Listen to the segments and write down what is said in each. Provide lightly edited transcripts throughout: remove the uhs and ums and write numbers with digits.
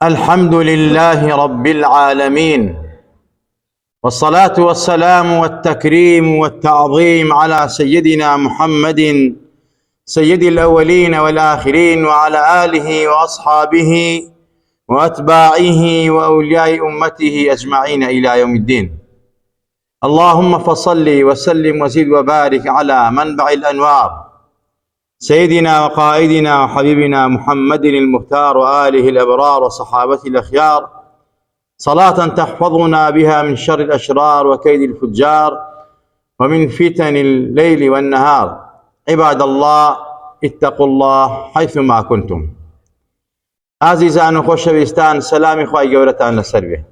الحمد لله رب العالمين، والصلاة والسلام والتكريم والتعظيم على سيدنا محمد سيد الأولين والآخرين، وعلى آله وأصحابه وأتباعه وأولياء أمته أجمعين إلى يوم الدين. اللهم فصل وسلم وزد وبارك على منبع الأنوار سيدنا وقائدنا وحبيبنا محمد المختار وآله الأبرار وصحابته الأخيار، صلاة تحفظنا بها من شر الأشرار وكيد الفجار ومن فتن الليل والنهار. عباد الله، اتقوا الله حيثما كنتم. عزيزان وخوشويستان، سلامي خواهي قولتان لسر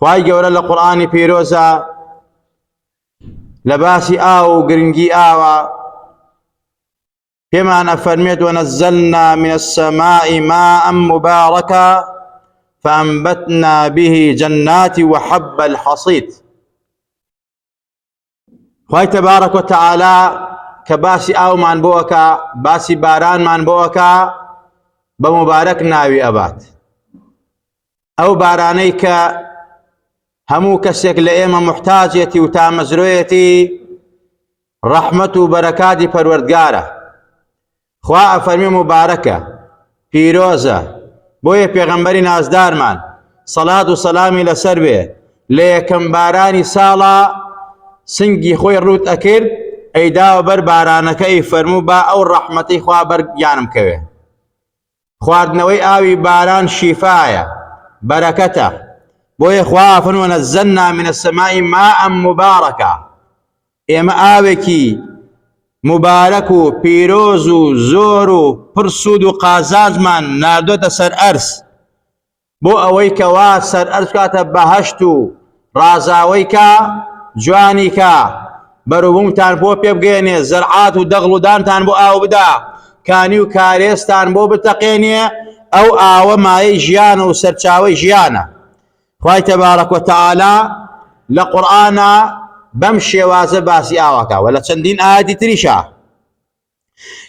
خواهي قولة لقرآن بيروزا لباسي آو قرنجي آوا كما فرميت: ونزلنا من السماء ماء مباركا فأنبتنا به جنات وحب الحصيد. خواهي تبارك وتعالى كباسي آو من بوكا، باسي باران من بوكا، بمبارك ناوي أبات أو بارانيك همو كسيك لئيما محتاجيتي وتامزرويتي رحمة وبركات پروردگاره. خواه فرمی مبارکه پیروزه بوی پیغمبری نازدار من صلاة و سلامی لسر بێ لە یەکەم بارانی ساڵا سنگی خۆی ڕوت ئەکرد ئەیداوە بەر بارانەکەی فەرموو با ئەو ڕەحمەتەی خوا بەر گیانم کەوێ. خواردنەوەی ئاوی باران شیفایە، بەرەکەتە، بۆیە خوا فەرمووە: نەزەلنا من السەماء ماء مبارەکە. ئێمە ئاوێکی مبارك و پیرۆز و زۆر و پرسود و قازازمان ناردۆتە سەر ئەرز بۆ ئەوەی کەوا سەر ئەرز کاتە بەهەشت و ڕازاوەی کا جوانی کا بەروبوومتان بۆ پێ بگەێنێ، زەرعات و دەغڵ و دانتان بۆ ئاو بدا، کانی و کارێستان بۆ بتەقێنێ. ئەو ئاوە مایەی ژیانە و سەرچاوەی ژیانە. خوای تەبارەک وتەعالا لە قورئانە بەم شێوازە باسی ئاوەکە و لە چەندین ئاەتی تریشە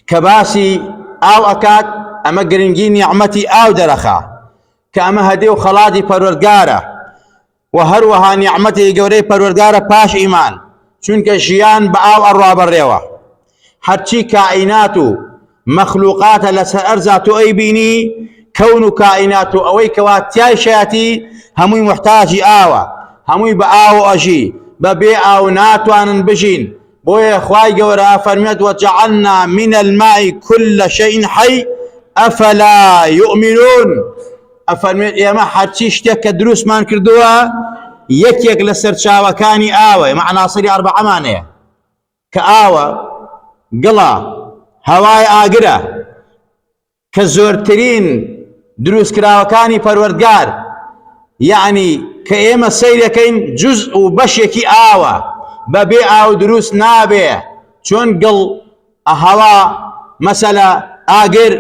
کە باسی ئاو ئەکات. ئەمە گرنگی نیعمەتی ئاو دەرەخا کە ئەمە هەدێ و خەڵاتی پەروەردگارە و هەروەها نیعمەتی گەورەی پەروەردگارە پاش ئیمان، چونکە ژیان بە ئاو ئەڕوا بەڕێوە. هەرچی کائینات و مەخلوقاتە لەسەر ئەرزا تۆ ئەیبینی، کەون و کائینات و ئەوەی کەوا تیای شایەتی هەمووی محتاجی ئاوە، هەمووی بە ئاو ئەژی، بەبێ ئاو ناتوانن بژین. بۆیە خوای گەورە فەرمێت: وجعلنا من الماء كل شيء حي أفلا يؤمنون. ئەفەرمێت ئێمە هەرچی شتێک کە دروستمان کردووە یەکێک لە سەرچاوەکانی ئاوە. ئێمە عناصری ئەربعەمانەیە کە ئاوە، گڵە، هەوای ئاگرە کە زۆرترین دروستکراوەکانی پەروەردگار، یعنی کە ئێمە سەیرەکەین جزء و بەشێکی ئاوە، بەبێ ئاو دروست نابێ. چۆن گڵ، هەوا، مەسەلە ئاگر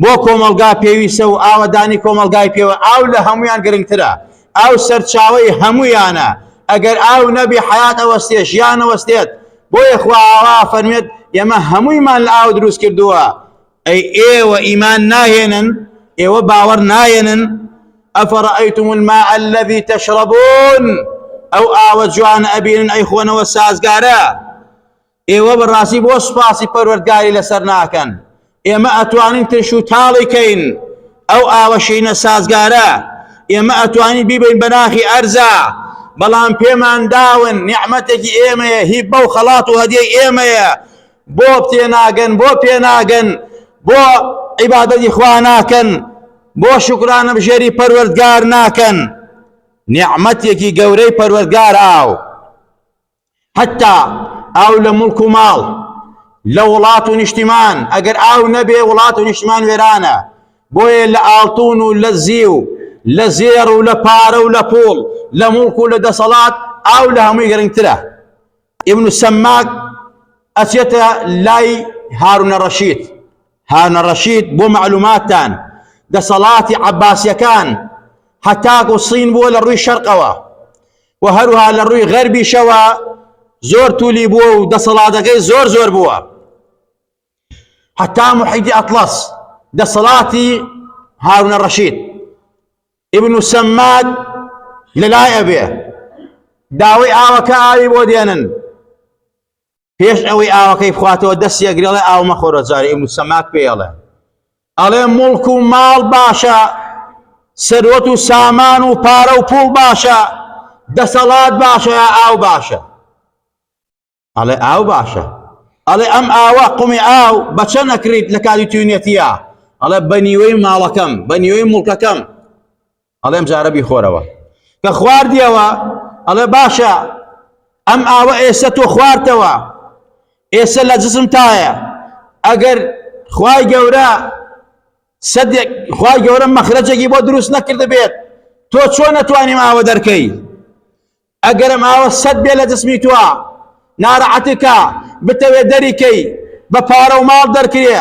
بۆ کۆمەلگا پێویستە و ئاوەدانی کۆمەلگای پێوە. ئاو لە هەمویان گرنگترە، ئاو سەرچاوەی هەمویانە. ئەگەر ئاو نەبی حیات ئەوەستێ، ژیان ئەوەستێت. بۆیە خوا ئاوا فەرمێت ئێمە هەموویمان لە ئاو دروست کردووە. ئەی ئێوە ئیمان ناهێنن، ئێوە باوەڕ ناهێنن؟ أفرأيتم الماء الذي تشربون أو آوە جوانە ئەبینن ئەیخۆنەوە سازگارە. ئێوە بەڕاستی بۆ سوپاسی پەروەردگاری لەسەر ناکەن. ئێمە ئەتوانین ترش و تاڵی کەین ئەو ئاوە شینە سازگارە. ئێمە ئەتوانین بیبین بە ناخی ئەرزە، بەڵام پێمان داون نیعمەتێکی ئێمەیە، هی بەو خەڵات و هەدیەی ئێمەیە. بۆ پێناگەن، بۆ پێناگەن، بۆ عیبادەتی خوا ناکەن، بۆ شکرانە بژێری پەروەردگار ناکەن. نیعمەتێکی گەورەی پەروەردگار ئاو. حتا ئاو لە مڵک و ماڵ، لە وڵات و نیشتیمان، ئەگەر ئاو نەبێ وڵات و نیشتیمان وێرانە. بۆیە لە ئاڵتون و لە زی و لە زێر و لە پارە و لە پوڵ، لە مڵک و لە دەسەڵات ئاو لە هەمووی گرنگترە. ئیبن سەماک ئەچێتە لای هارونە ڕەشید. هارونە ڕەشید بۆ معلوماتتان دەسەڵاتی عەباسیەکان هەتاک و سین بووە لە ڕووی شەرقەوە و هەروها لە ڕووی غەربیشەوە زۆر تولی بووە و دەسەڵاتەکەی زۆر زۆر بووە. حتى محيدي أطلس ده صلاتي هارون الرشيد ابن سماك للاي أبيه داوي آوكا آوي بودينن پێش ئەوەی ئاوەکەی بخواتەوە دەستی ئەگرێڵێ ئاو مەخۆرە جارێ ئیبن سەماک پێڵێ ئەڵێ موڵک و ماڵ باشە سەروەت و سامان و پارە و پوڵ باشە دەسەڵات باشە یا ئاو باشە ئەڵێ ئاو باشە ئەڵێ ئەم ئاوە قومی ئاو بەچە نەکریت لە کاتی توێنێتیە ئەڵێ بە نیوەی ماڵەکەم بە نیوەی موڵکەکەم ئەڵێ ئەم جارە بیخۆرەوە کە خواردیەوە ئەڵێ باشە ئەم ئاوە ئێستا تۆ خواردتەوە ئێستا لە جسم تایە ئەگەر خوای گەورە مەخرەجێکی بۆ دروست نەکرده بێت تۆ چۆن نەتوانیم ئاوە دەرکەی ئەگەرم ئاوە سەد بێ لە جسمی توە ناڕەحەتەکە بتەوێ دەریکەی بە پارە و ماڵ دەرکرێ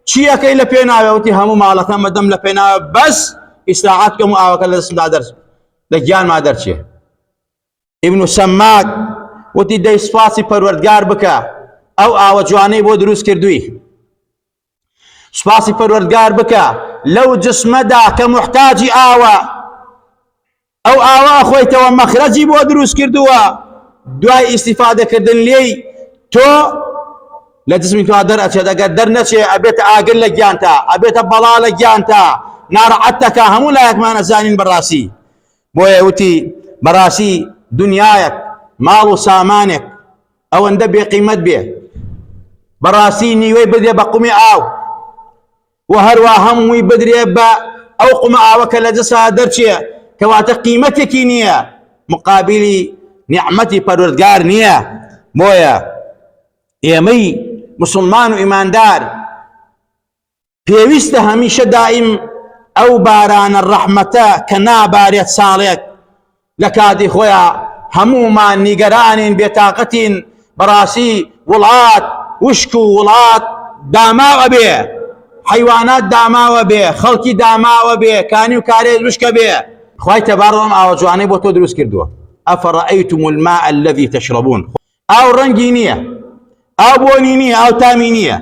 چی ئەەکەی لە پێناوێ وتی هەموو ماڵەکەم بەدەم لە پێناوێ بەس ئیسراحەت کەم و ئاوەکە لە جسمدا لە گیانما دەرچێ ابن سەماک وتی دەی سوپاسی پەروەردگار بکە ئەو ئاوە جوانەی بۆ دروست کردووی سوپاسی پەروەردگار بکە لەو جسمەدا کە محتاجی ئاوە ئەو ئاوە خۆیتەوە مەخرەجی بۆ دروست کردووە دوای ئیستیفادەکردن لێی تۆ لە جسمی تۆ دەرئەچێت ئەگەر دەرنەچێ ئەبێتە ئاگر لە گیانتا ئەبێتە بەڵا لە گیانتا ناڕەحەتەکە هەموو لایەکمان ئەزانین بەڕاستی بۆیە وتی بەڕاستی دنیایەک ماڵ و سامانێک ئەوەندە بێقیمەت بێ بەڕاستی نیوەی بدرێ بە قومی ئاو و هەروە هەمووی بدرێ بە ئەو قومە ئاوەکە لە جسا دەرچێ کەواتە قیمەتێکی نییە مقابلی نیعمەتی پەروەردگار نییە بۆیە ئێمەی مسلمان و ئیماندار پێویستە هەمیشە دائیم ئەو بارانە ڕەحمەتە کە نابارێت ساڵێک لە کاتی خۆیان هەموومان نیگەرانین بێتاقەتین بەڕاستی وڵات وشک و وڵات داماوە بێ حیوانات داماوە بێ خەڵکی داماوە بێ کانی و کارێ وشکە بێ خوای تەبارەکە ئاوە جوانەی بۆ تۆ دروست کردووە ئەفەڕەئەیتم الماء الذي تشربون ئاو ڕەنگی نییە ئاو بۆنی نییە ئاو تامی نییە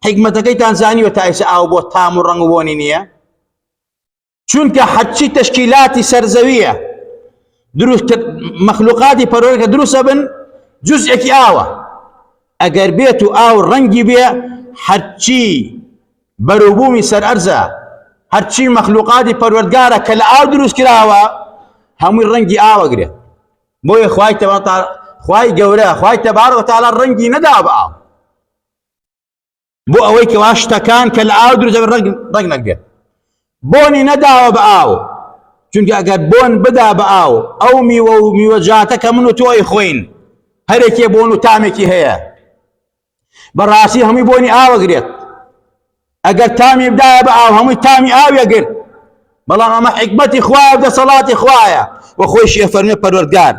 حکمەتەکەیتان زانیوە تا ئێستا ئاو بۆ تام و ڕەنگ و بۆنی نییە چونکە حەچی تەشکیلاتی سەرزەویە مەخلوقاتی پەروەردگار دروستە بن جزئێکی ئاوە ئەگەر بێت و ئاو ڕەنگی بێ هەرچی بەرووبوومی سەر ئەرزە هەرچی مەخلوقاتی پەروەردگارە کە لە ئاو دروست کراوە هەمووی ڕەنگی ئاوەگرێت بۆیە خوای گەورە خوای تەبارەکە و تەعالا ڕەنگی نەدا بە ئاو بۆ ئەوەی کەوا شتەکان کە لە ئاو دروست ڕەنگ نەگرێت بۆنی نەداوە بە ئاو چونکە ئەگەر بۆن بدا بە ئاو ئەو میوە و میوەجاتە کە من و تۆی خۆین هەرێکێ بۆن و تامێکی هەیە بەڕاستی هەمووی بۆنی ئاوەگرێت ئەگەر تامی بدایە بە ئاو هەمووی تامی ئاوێگر بەڵام ئەمە حکمەتی خوایە و دەسەڵاتی خوایە و خۆیشی ئەفەرمێ پەروەردگار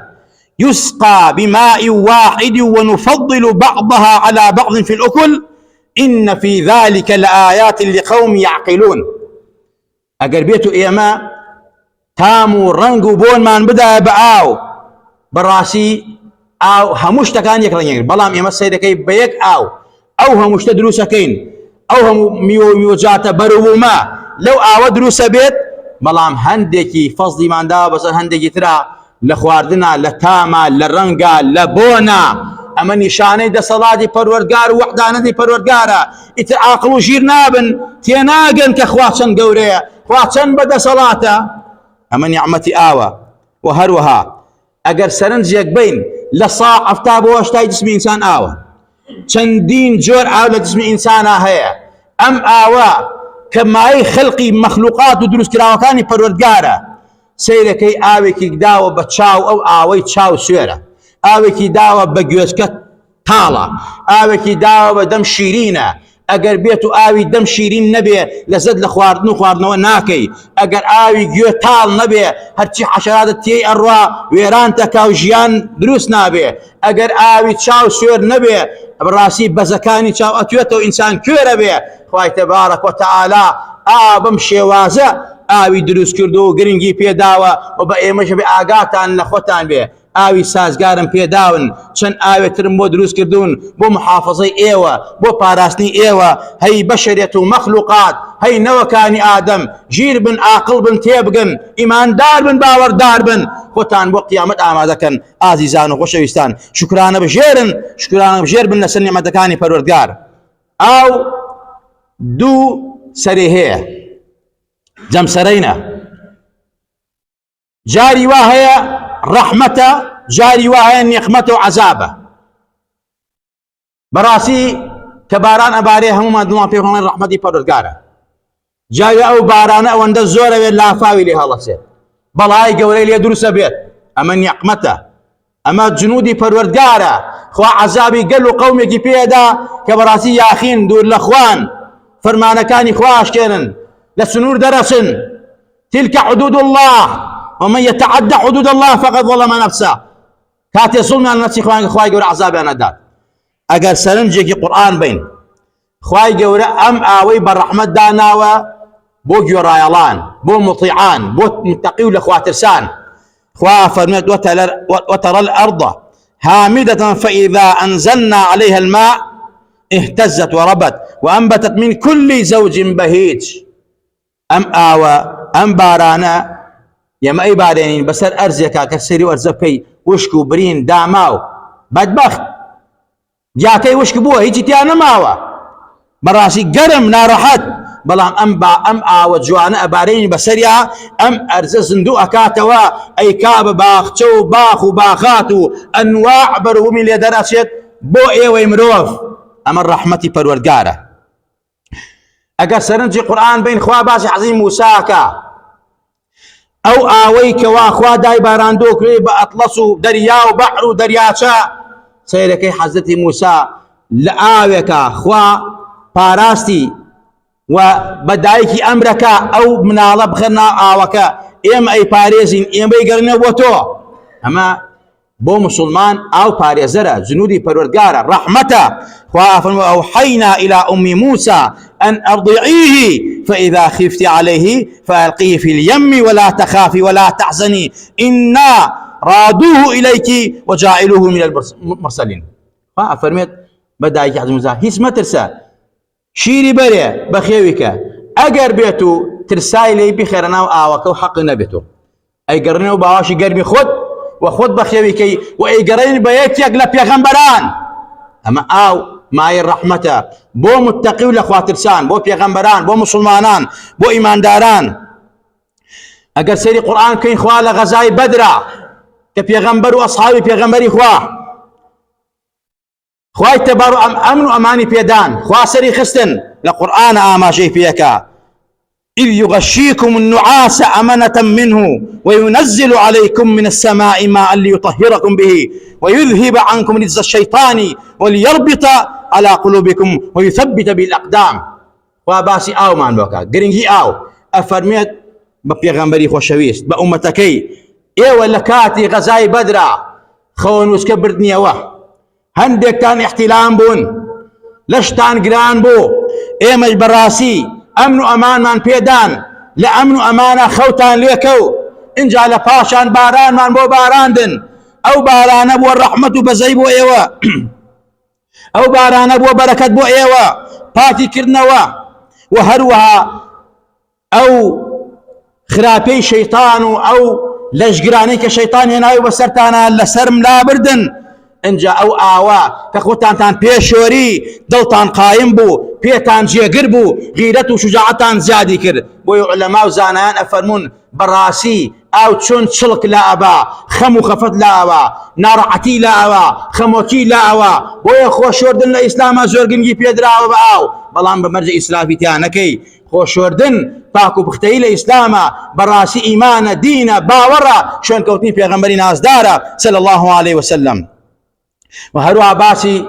يسقى بماء واحد ونفضل بعضها على بعض في الأكل إن في ذلك لآيات لقوم يعقلون ئەگەر بێت و ئێمە تام و ڕەنگ و بۆنمان بدایە بە ئاو بەڕاستی ئاو هەموو شتەکان یەک ڕەنگێک بەڵام ئێمە سەیرەکەی بە یەک ئاو ئەو هەموو شتە دروستەکەین ئەو هەموو میوە و میوەجاتە بەرووبوومە لەو ئاوە دروستە بێت بەڵام هەندێکی فەزڵیمانداوە بەسەر هەندێکی ترا لە خواردنە لە تامە لە ڕەنگە لە بۆنە ئەمە نیشانەی دەسەڵاتی پەروەردگار و وەحدانەتی پەروەردگارە ئیتر عاقڵ و ژیر نابن تێناگەن کە خوا چەند گەورەیە خوا چەند بەدەسەڵاتە ئەمە نیعمەتی ئاوە و هەروەها ئەگەر سەرنجێک بین لە ساع ئەفتا بۆ هەشتای جسمی ئینسان ئاوە چەندین جۆر ئاو لە جسمی ئینسانە هەیە ئەم ئاوە کە مایەی خەڵقی مەخلوقات و دروستکراوەکانی پەروەردگارە سەیرەکەی ئاوێکی داوە بە چاو ئەو ئاوەی چاو سوێرە ئاوێکی داوە بە گوێچکە تاڵە ئاوێکی داوە بە دەم شیرینە ئەگەر بێت و ئاوی دەم شیرین نەبێ لەزەت لە خواردن و خواردنەوە ناکەی ئەگەر ئاوی گوێ تاڵ نەبێ هەرچی حەشەراتە تێی ئەڕوا وێران تەکا و ژیان دروست نابێ ئەگەر ئاوی چاو سوێر نەبێ بەڕاستی بەزەکانی چاو ئەتوێتەوە ئینسان کوێرە بێ خوای تەبارەکە و تەعالا بەم شێوازە ئاوی دروست کردو و گرنگی پێداوە و بە ئێمەش بێ ئاگاتان لە خۆتان بێ ئاوی سازگارم پێداون، چەند ئاوێترم بۆ دروست کردوون بۆ محافظەی ئێوە، بۆ پاراستنی ئێوە، هەی بەشەرێت و مەخلوقات، هەی نەوەکانی ئادەم، ژیر بن، عاقڵ بن، تێبگن، ئیماندار بن، باوەڕدار بن، خۆتان بۆ قیامەت ئامادەکەن. ئازیزان و خۆشەویستان، شکرانە بژێر بن لەسەر نێمەتەکانی پەروەردگار. ئاو دوو سەرێ هەیە، جەمسەرەینە، جاری وا هەیە ڕەحمەتە، جاری وا هەیە نیقمەتە و عەزابە. بەڕاستی کە باران ئەبارێ هەمومان دڵمان پێ بڵێن ڕەحمەتی پەروەردگارە. جاوی ئەو بارانە ئەوەندە زۆرەوێت لافاوی لێ هەڵەسێت، بەڵای گەورەی لێ دروستە بێت، ئەمە نیقمەتە، ئەمە جنودی پەروەردگارە. خوا عەزابی گەل و قەومێکی پێدا کە بەڕاستی یاخین دوور لە خوان، فەرمانەکانی خوا ئاشکێنن، لە سنوور دەرەچن. تلك حدود الله ومن يتعدى حدود الله فقد ظلم نفسه. كاتي ظلمان نفسي خواي گەورە عەزابیان نەدات. ئەگەر سەرنجێکی قورئان بین، خواي گەورە ئەم ئاوەی بە ڕەحمەت داناوە بۆ گوێڕایەڵان، بۆ مطیعان، بۆ متقی و لە خواترسان. خوا فەرمێت وترى الأرض هامدة فإذا أنزلنا عليها الماء اهتزت وربت وأنبتت من كل زوج بهيج. أم آوى أم بارانا يما أي بارين بسر أرزيكا كسري وأرزبي وشكو برين داماو بدبخت جاكي وشكو بوه هيجي تيانا ماوى براسي قرم نارحت بلام أم آوى جوانا أبارين بسريا أم أرز صندوق كاتوا أي كاب باختو باخو باخاتو أنواع برهو من لدرسيت بو إيوي مروف أما الرحمة پروردگارة. أجر سرنجي قرآن بين خوا باس عظيم موساكا أو آويك واخوا داي باراندو كريب أطلسو درياو بحرو درياشا سيركي حضرت موسى لآويكا خوا باراستي وبدايكي أمركا أو منالا بخرنا آوكا إم أي باريزين إم بيقرنا وطو أما بو مسلمان أو باريزرة جنودي پروردگارة رحمته. وأوحينا إلى أم موسى أن أرضعيه فإذا خفت عليه فألقيه في اليم ولا تخافي ولا تحزني إنا رادوه إليك وجاعلوه من المرسلين. فأفرميت بدايك عز موسى هيس ما ترسى شيري بري بخيوك أجر بيتو ترساي لي بخيرنا وآوك وحق نبيتو أي قرنوا بواشي قربي خد وخد بخيوكي وأي قرين بيتك لبيغمبران. أما أو ماي الرحمة بو متقي ولا خواترسان بو بيغمبران بو مسلمانان بو إيمان داران. أجر سيري قرآن كين خوال غزاي بدرة كبيغمبر وأصحابي بيغمبري خواي تبارو أمن وأماني بيدان خوا سري خستن لقرآن آما شيء فيك إذ يغشيكم النعاس أمنة منه وينزل عليكم من السماء ماء ليطهركم به ويذهب عنكم رجز الشيطان وليربط على قلوبكم ويثبت بالأقدام. وباسي آو مان بوكا قرنجي آو أفرميت ببيغمبري خوشويست بأمتكي إيوه لكاتي غزاي بدرا خون وسكبر دنيا هندك كان احتلام بون لشتان قران بو إيمج براسي أمن أمان من بيدان لأمن أمانة خوتان ليكو إن جعل باشان باران من بو باراندن أو باران بو الرحمة بزي بو إيوه أو باران بو بركة بو إيوه باتي كرنوا وهروها أو خرابي شيطان أو لشقراني كشيطان هنا وبسرتانا لسرم لا بردن انجا او آوا كخوتان تان بيشوري دلتان قايم بو بيتان جيقر بو غيرت وشجاعتان زيادي كر بو علماء زانان افرمون براسي او تشون تشلك لا ابا خمو خفت لا ابا نارعتي لا ابا خموكي لا ابا بو خوشوردن لإسلام زورقنجي بيدرا او بلان بمرجع إسلافي تيانكي خوشوردن باكو بختي لإسلاما براسي إيمان دين باورا شون كوتني في غنبري ناس دارا صلى الله عليه وسلم. وهروها باسي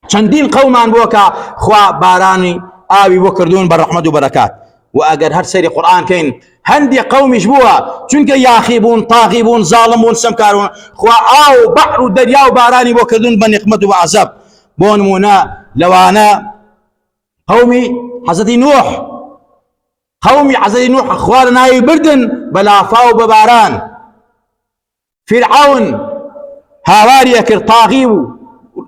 چندين قومان بوكا خوا باراني آوي بوكردون بالرحمة وبركات. وأجر هر سيري قرآن كين هندي قوم يشبوها چونك ياخيبون طاغيبون ظالمون سمكارون خوا آو بحر دريا وباراني بوكردون بنقمة وعذاب بون مونا لوانا قومي حضرت نوح قومي حضرت نوح خوارنا يبردن بلا فاو بباران فرعون هاواري كر طاغي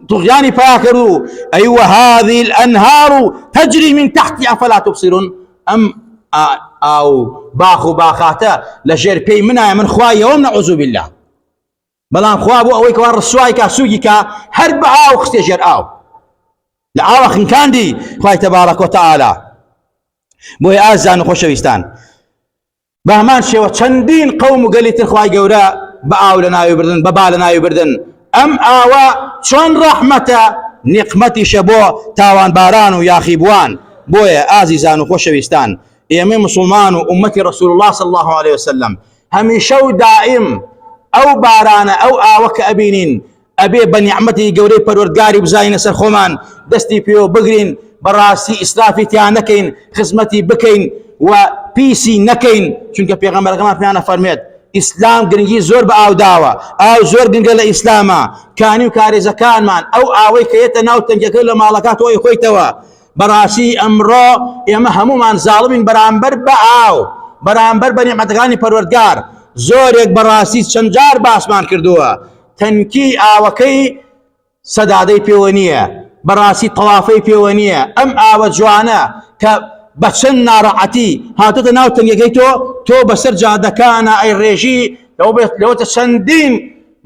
طغياني فاكروا أيوة هذه الأنهار تجري من تحتي أفلا تبصرون أم أو باخو باخاتا لجير بي منا من خوايا ونعوذ بالله بلان خوابو أويك وار السوايكا سويكا هرب أو خستجر أو لعاوخ كان دي خواي تبارك وتعالى بوي آزان خوشويستان بهمان شوى چندين قوم قليت الخواي قورا بآو لنا يبردن ببا لنا يبردن أم آوا چون رحمة نقمتي شبو تاوان بارانو يا خيبوان بوي آزيزان خوشويستان يمين مسلمان وأمتي رسول الله صلى الله عليه وسلم هميشو دائم أو بارانا أو آوك أبينين أبي بنعمتي قوري پروردگاري بزاين سرخومان دستي بيو بقرين براسي إسرافي تيان نكين خزمتي بكين وبيسي نكين چونك پیغمبر اقامات ميانا فرميت إسلام قرنجي زور بآو داوا أو زور قرنجي لإسلاما كانيو كاريزا كان مان أو آوي كيتا ناو تنجا مالكات وي خويتوا براسي أمرو يما همو من ظالمين برامبر بآو برامبر بنعمتغاني پروردگار زورێک بەڕاستی چەند جار باسمان کردووە تەنکی ئاوەکەی سەدادەی پێوە نییە بەڕاستی تەوافەی پێوە نییە ئەم ئاوە جوانە کە بە چەند ناڕەحەتی هاتوتە ناو تەنگەکەی تۆ بەسەر جادەکانە ئەی ڕێژی لەوەتە چەندین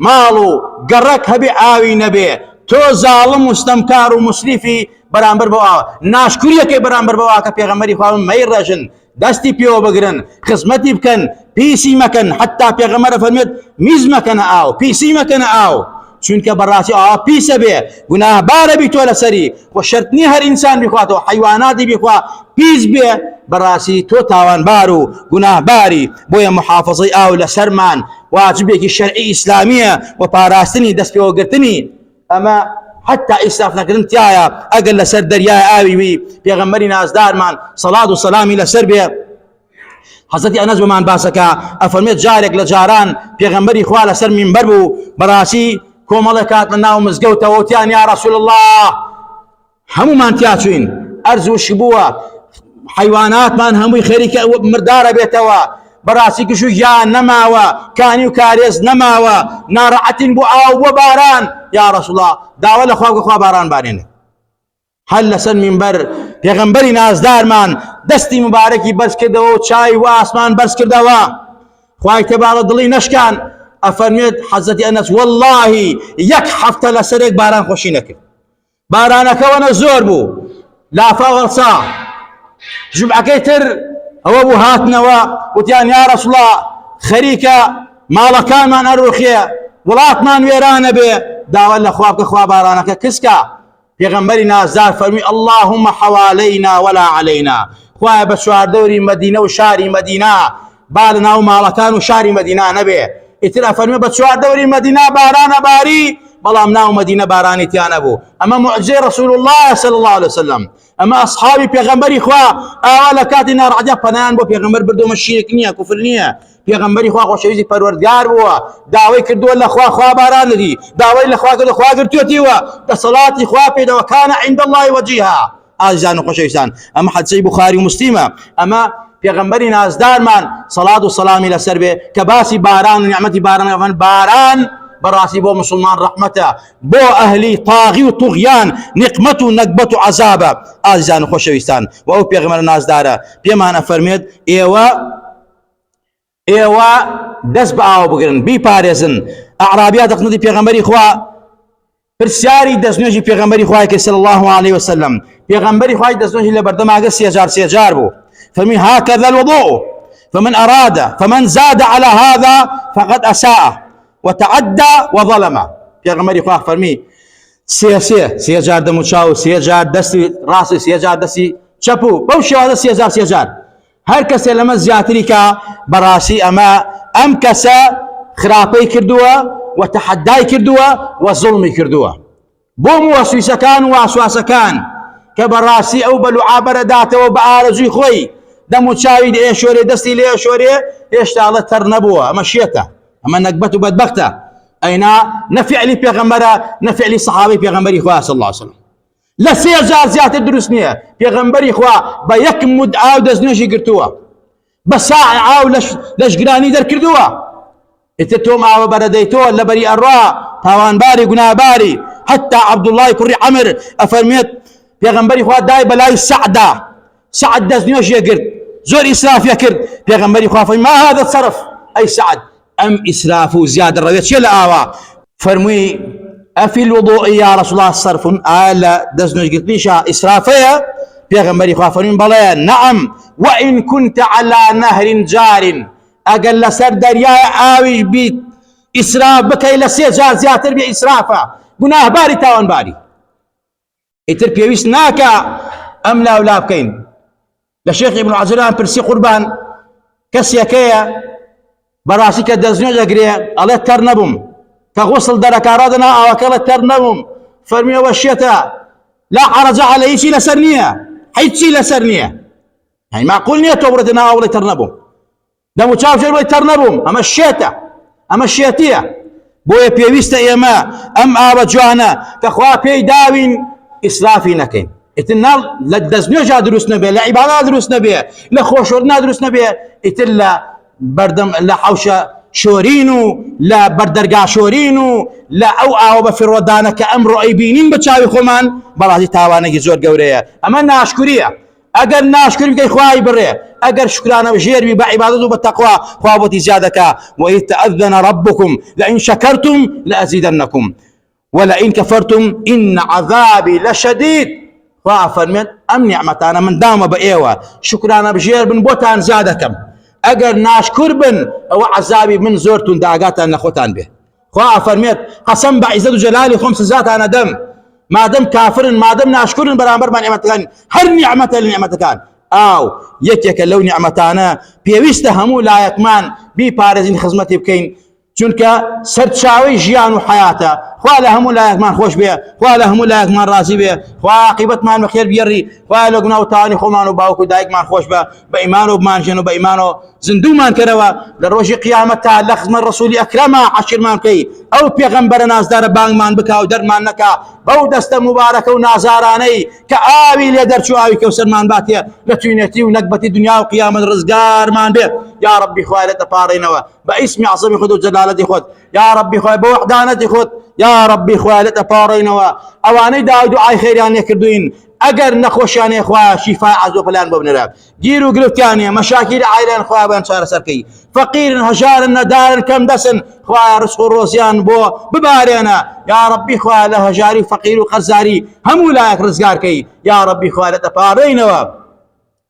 ماڵ و گەڕەک هەبێ ئاوی نەبێ تۆ زاڵم و ستەمکار و مسریفی بەرامبەر بەو ئاوە ناشکوریەکەی بەرامبەر بەوە کە پێغەمبەری خوا مەی ڕێژن دەستی پێوە بگرن خزمەتی بکەن پیسی مەکەن حتا پێغەمبەر فەرمێت میز مەکەنە ئاو پیسی مەکەنە ئاو چونکە بەڕاستی ئاوا پیسە بێ گوناهبارە بی تۆ لەسەری و شەرت نییە هەر ئینسان بیخواتەوە حیواناتی بیخوا پیس بێ بەڕاستی تۆ تاوانبار و گوناهباری بۆیە محافظەی ئاو لەسەرمان واجبێکی شەرعی ئیسلامیە و پاراستنی دەست پێوەگرتنی ئەمە حتى إسراف نكرن تيايا أقل لسر درياء آوي وي بيغمبري نازدار من صلاة وسلامي لسر بيه حضرت أنس بمان باسكا أفرميت جارك لجاران بيغمبري خواه لسر من بربو براسي كومالكات لنا ومزقوتا وتيان يا رسول الله همو من تياتوين أرزو شبوة حيوانات من همو خيري مردارة بيتوا براسي كشو يا نماوا كانيو كاريز نماوا نارعة بو آو وباران يا رسول الله داوى لخواك خوا باران بارين هل لسن منبر پیغمبری نازدار من دستی مبارکی برس کرده و چای و آسمان برس کرده و خواهی تبارک دلی نشکن افرمید حضرت انس والله یک هفته لسرک باران خوشی نکرد بارانک وانا زور بو لا فغرصا جمعه تر هو ابو هاتنا وتيان يا رسول الله خريكه مالكان من اروخيه ولات من ويران به داوى لخوابك خواب بارانك كسكا پیغمبری نازدار فرمی اللهم حوالينا ولا علينا خواه بشوار دوري مدينة وشاري مدينة بالنا ومالكان وشاري مدينة نبي اترى فرمی بشوار دوري مدينة باران باري بلام ناو مدينة باراني تيان ابو اما معجزة رسول الله صلى الله عليه وسلم اما اصحابي پیغمبری خواه اولا كاتنا رعجا پنان بو پیغمبر بردو مشيك نية كفر نية پیغمبری خواه خوشویزی پروردگار بوا دعوی کردو لخوا خواه باران دی دعوی لخوا کردو خواه گرتوتی و دا صلاتی خواه پیدا و کان عند الله وجیها آزیزان خوشویزان اما حدثی بخاری و مسلمه اما پیغمبری نازدار من صلاة و سلامی لسر به کباسی باران و نعمتی باران باران براسي بو مسلمان رحمته بو أهلي طاغي وطغيان نقمته نقبته عذابه آزيزان خوشويستان وأو بيغمر الناس داره بيما أنا فرميد ايوا دس بآو بگرن بي پاريزن اعرابيات اقندي بيغمبري خوا برسياري دسنوشي بيغمبري خوا صلى الله عليه وسلم بيغمبري خوا دسنوشي لبردم آگه سيجار بو فمن هكذا الوضوء فمن زاد على هذا فقد أساء وتعدى وظلم بيغمبري خوا فرمي سيجار دمو چاو سيجار دستي راسي سيجار دستي چپو بوشي هذا سيجار هر کەسێ لەمە زیاتری کە بەڕاستی ئەم کەسە خراپەی کردووە و تەحەدای کردووە و زوڵمی کردووە بۆ موەسویسەکان و واسواسەکان کە بەڕاستی ئەو بەلوعابەرە داتەوە بە ئارەزووی خۆی دەم و چاوی دەئێشۆرێ دەستی لێشۆرێ هێشتاڵە تەر نەبووە ئەمە شێتە ئەمە نەکبەت و بەدبەختە ئەینا نەفعلی پێغەمبەرە نەفعلی سەحابەی پێغەمبەری خوا صلی الله علیه وسلم لسيجار زيادة دروس نية بيغمبري خوا بيك مد عاو دزنوشي قرتوا بساعة عاو لش قراني در كردوا ئیتر تۆم ئاوە بەرەدەیتۆ لە بەری ئەڕوا تاوانباری گوناهباری. حتى عبد الله كري عمر أفرميت بيغمبري خوا داي بلاي سعدة سعد داز نيوش يقرد زور إسراف يكرد بيغمبري خوا ما هذا الصرف أي سعد أم إسراف زيادة الربيت شيء لآوا فرمي أفي الوضوء يا رسول الله صرف لا داز نيوش قلت ليشا إسرافية بيغمبري خوا فرمي بلايا نعم وإن كنت على نهر جار أقل سر درياء آوي بيت إسراف بكي لسيجار زيادة بي إسرافة گناه باری تاوان باری ئیتر پێویست ناکە ئەم لاولا بکەین. لە شێخ ئیبن عەجلان پرسی قوربان کەسێکەیە بەڕاستی کە دەستنوێ دەگرێ ئەڵێ تەر نەبووم کە غوسڵ دەرەکا ڕادەنا ئاوەکە ئەڵێ تەر نەبووم فەرمیەوە شێتە لا حەرەجە عەلەیهی هیچی لەسەر نییە هیچی لەسەر نییە یعنی معقول نییە تۆ بڕێتە ناو بڵێ تەر نەبووم دەم و چاوشێر بڵێ تەر نەبووم ئەمە شێتە ئەمە شێتیە. بۆیە پێویستە ئێمە ئەم ئاوە جوانە کە خوا پێی داوین ئیسرافی نەکەین. ئیتر ناڵ لە دەستنوێژا دروست نەبێ لە عیبادات دروست نەبێ لە خۆشۆردنا دروست نەبێ ئیتر لە بەردەم لە حەوشە شۆرین و لە بەردەرگا شۆرین و لە ئەو ئاوە بە فرۆدانە کە ئەمڕۆ ئەیبینین بە چاوی خۆمان بەڵاستی تاوانێکی زۆر گەورەیە. ئەمە ناشکوریە. ئەگەر ناشکری بکەی خوای بڕێ ئەگەر شکرانە ژێربی بە عیبادەت و بە تەقوا خوا بۆتی زیادەکە. وإذ تأذن ربكم لئن شكرتم لأزيدنكم ولئن كفرتم إن عذابي لشديد. خوا فەرمێت ئەم نیعمەتانە من دامە بە ئێوە شکرانە بژێر بن بۆتان زیادەکەم ئەگەر ناشکر بن ئەوە عەزابی من زۆر تونداگاتان لە خۆتان بێ. خوا فەرمێت قەسەم بە عیزەت و جەلالی خۆم سزاتانە دەم مادەم کافرن مادەم ناشکرن بەرامبەر نعمەتەکان هەر نیعمەتە لە نیعمەتەکان ئاو یەکێکە لەو نیعمەتانە پێویستە هەموو لایەکمان بیپارێزین خزمەتی بکەین چونکە سەرچاوەی ژیان و حیاتە. خوا لە هەموو لایەکمان خۆش بێ خوا لە هەموو لایەکمان ڕازی بێ خوا عاقیبەتمان بەخێر بێڕی خوا لە گوناه و تاوانی خۆمان و باوک و دایکمان خۆش بە بە ئیمان و بمانژێن و بە ئیمان و زندومان کەرەوە لە ڕۆژی قیامەتتا لە خزمەت ڕەسوولی ئەکرەما حەشرمان بکەی ئەو پێغەمبەرە نازدارە بانگمان بکا و دەرمان نەکا بەو دەستە مبارەکە و نازارانەی کە ئاوی لێ دەرچوو ئاوی کەوسەرمان باتێ لە توینەتی و نەکبەتی دنیا و قیامەت ڕزگارمان بێ. یا ربی خوای لە دەپاڕێنەوە بە ئیسمی عەزەمی خۆت و جەلالەتی خۆت. یا ربی خوای بە وحدانەتی خۆت. یا ربی خوای لە دەپاڕێنەوە ئەوانەی داوای دوعای خێریان لێ کردوین ئەگەر نەخۆشیانێ خوا شیفای عەجز و فەلان بۆ بنێرە گیر و گرفتیانێ مەشاکیل عایلەیان خوا بۆیان چارەسەرکەی فەقیرن هەژارن نەدارن کەم دەسن خوا ڕزق و ڕۆزیان بۆ ببارێنە. یا ربی خوا لە هەژاری فەقیر و قەرزاری هەموو لایەک ڕزگارکەی. یا ربی خوا لە دەپاڕێنەوە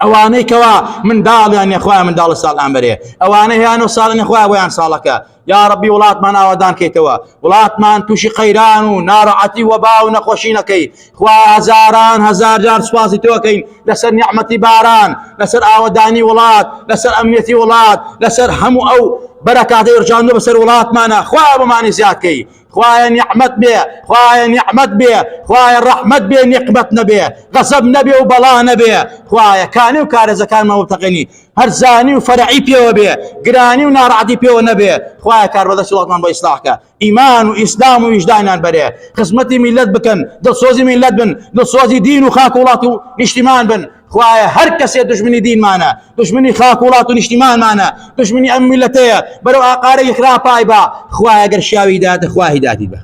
ئەوانەی کەوا منداڵیان نەخوای منداڵی ساڵیان بەرێ ئەوانەی هیان و ساڵی نەخوای بۆیان ساڵەکە. یا ربی وڵاتمان ئاوادان کەیتەوە وڵاتمان تووشی قەیران و ناڕەحەتی وەبا و نەخۆشی نەکەی. خوا هەزاران هەزار جار سوپاسی تۆکەین لەسەر نیعمەتی باران لەسەر ئاوەدانی وڵات لەسەر ئەمنیەتی وڵات لەسەر هەموو ئەو بەرەکاتی ڕژاندووە بەسەر وڵاتمانە خوا بەمانی زیادکەی. خوایا نعمت بێ خوایا نعمت بێ خوایا ڕەحمەت بێ نقمەت نەبێ غەزەب نەبێ و بەڵا نەبێ. خوایا کانی و کارێزەکانمان وەبتەقێنی هەرزانی و فەرعی پێوە بێ گرانی و ناڕەحەتی پێوە نەبێ. خوایا کاربەدەستی وڵاتمان بۆ ئیسلاحکە ئیمان و ئیسلام و ویجدانیان بەرێ خزمەتی میلەت بکەن دڵسۆزی میلەت بن دڵسۆزی دین و خاک وڵات و نیشتیمان بن. خوایا هەر کەسێ دژمنی دینمانە دژمنی خاک وڵات و نیشتیمانمانە دژمنی ئەم میلەتەیە بەرەو ئاقارەی خراپای بە خوایا گەر شیاوی دادە خوا هیداتی بە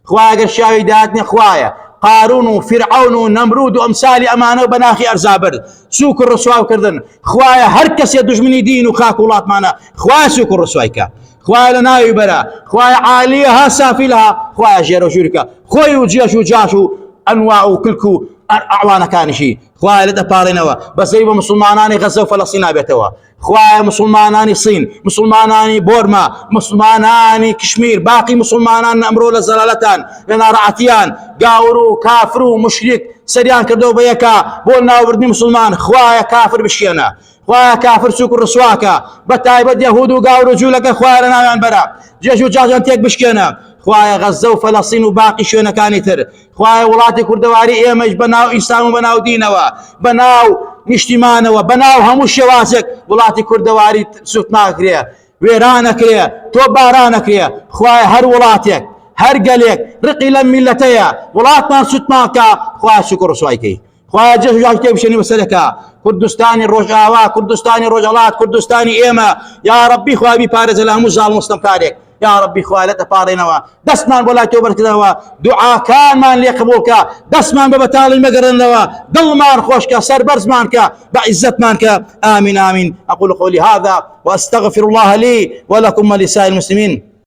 خوایا گەر شیاوی داد نێ خوایا قارون و فرعون و نەمرود و ئەمسالی ئەمانە و بەناخی ئەرزابرد سووک و ڕسواکردن. خوایا هەر کەسێ دژمنی دین و خاک وڵاتمانە خوایا سووک و ڕسوایکە. خوایا لە ناوی بەرە خوایا عالیەها سافیلها خوایا ژێرە و ژوورکە خۆی و جێش و جاش و ئەنواع و کلک و ئەعوانەکانیشی. خوایا لە دەپاڕێنەوە بەسەی بە مسلمانانی غەزە و فەلەستین نابێتەوە. خوایا مسلمانانی سین مسلمانانی بۆرما مسلمانانی کشمیر باقی مسلمانان ئەمڕۆ لە زەلالەتان لە ناڕەحەتیان گاور و کافر و مشریک سەریان کردەوە بە یەکا بۆ ناوبردنی مسلمان. خوایا کافر بشکێنە خوایا کافر سووک و ڕسواکە بە تایبەت یەهود و گاور و جوولەکە خوایا لە ناویان بەرە جێژ و جاژیان تێک بشکێنە. خوایا غەزە و فەلەستین و باقی شوێنەکانی تر خوایا وڵاتی کوردەواری ئێمەش بەناو ئیسلام و بەناو دینەوە بەناو نیشتیمانەوە بەناو هەموو شێوازێک وڵاتی کوردەواری سوت ناکرێ وێرانەکرێ تۆ بارانەکرێ. خوایا هەر وڵاتێک هەر گەلێک ڕقی لەم میلەتەیە وڵاتمان سوت ناکە خوایا سووک و ڕسوایکەی. خوایا جێژ و جاژ تێک بشێنی بەسەرەکە کوردستانی ڕۆژئاوا کوردستانی ڕۆژهەڵات کوردستانی ئێمە. یا ربی خوا بیپارێزە لە هەموو زاڵ مستەمکارێک يا ربي خوالة بارينوا دسمان بولا توبرك لوا دعاء كان مان ليقبولك دسمان ببتال المقرن لوا ضل مان خوشك سربرز مانك بعزت مانك آمين آمين. أقول قولي هذا وأستغفر الله لي ولكم ولسائر المسلمين.